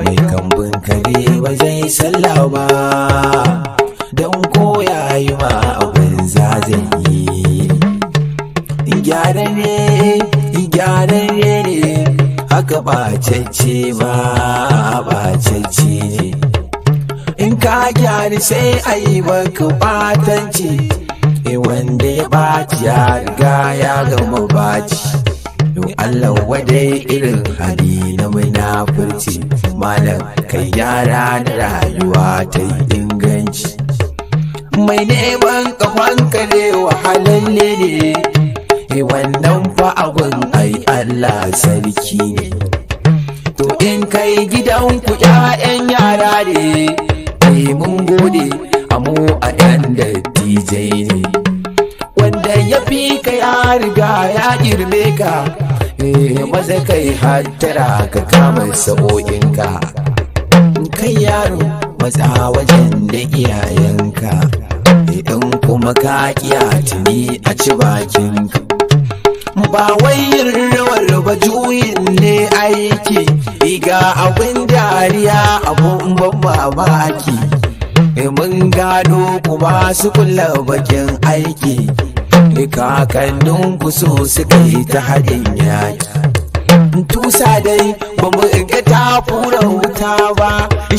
mai kambun kare ba zai sallah ba, don koya yi ma abin zai yi. Gyararre ne haka ɓacacce ba ɓacacce ne. In ka gyari sai a yi baka ɓatanci, wanda ya ɓaci ya riga ya gama ɓaci. Don Allah wadai irin hali na munafurci, malam kai gyara na rayuwa ta yi inganci. Mai neman kafan kare wahalalle ne, wannan fa abun ai Allah sarki ne. To in kai gidanku 'ya'yan yara ne, mun gode amu a 'yan dattijai ne. Wanda ya fi ka ya riga ya girme ka, maza kai hattara ka kama sa'o'inka. Kai yaro matsa wajen da iyayenka, idan kuma ka kiya tuni a ci bakinka. Ba wai yin rawar ba juyin ne aiki, ga abin dariya abun ban mamaki. Mun gado kuma su kula bakin aiki, kakanninku so suka yi ta haɗin yaki. Tusa dai ba mu ga ta fura wuta ba,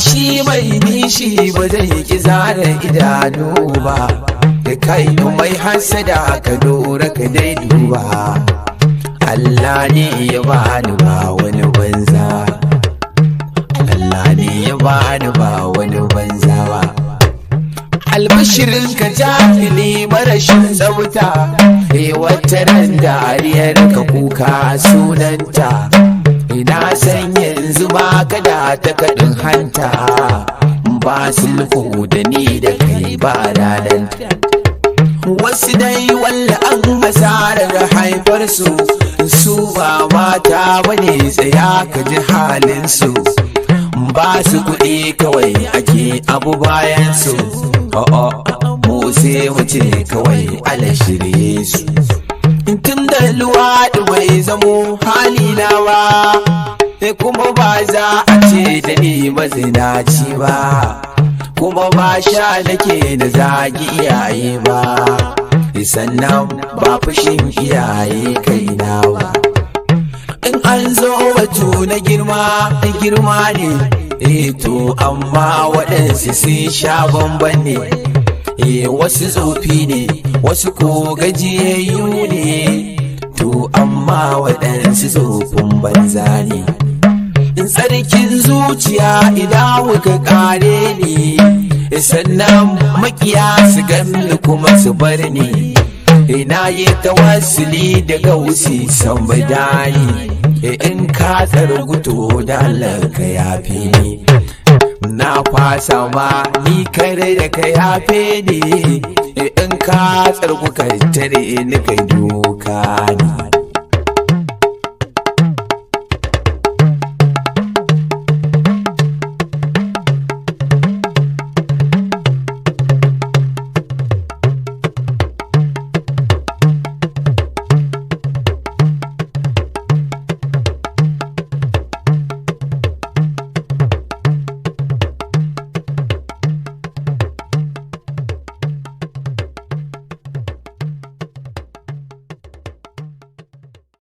shi mai nishi ba zai ki zara idanu ba. Kai mai hasada ka dora ka dai duba, Allah ne ya bani ba wani banza, Allah ne ya bani ba wani banza ba. Albashirin ka jahili marashin tsafta, wata ran dariyar ka kuka sunanta. Ina san yanzu ba ka da takaɗin hanta, ba sulhu da ni da kai ba rananta. Wasu dai walla an hasarar haifarsu, su ba mata bane tsaya ka ji halinsu. Ba su kuɗi kawai ake abu bayansu, mu sai mu ce kawai ala shirye su. Tun da luwaɗi bai zamo halina ba, kuma ba za a ce da ni mazinaci ba, kuma ba sha nake da zagi iyaye ba, sannan ba fushin iyaye kaina ba. In an zo batu na girma ne, to amma waɗansu sun sha bamban ne. Wasu tsofi ne, wasu ko gajiyayyu ne, to amma waɗansu tsofin banza ne. Tsarkin zuciya idan ka kare ni, sannan makiya su gani kuma su bar ni. Ina yi tawassuli da gausi san badani, in ka tsarguto da Allah ka yafe ni. Na fasa ma ni kare da ka yafe ni, in ka tsargu ka tare ni kai doka ni.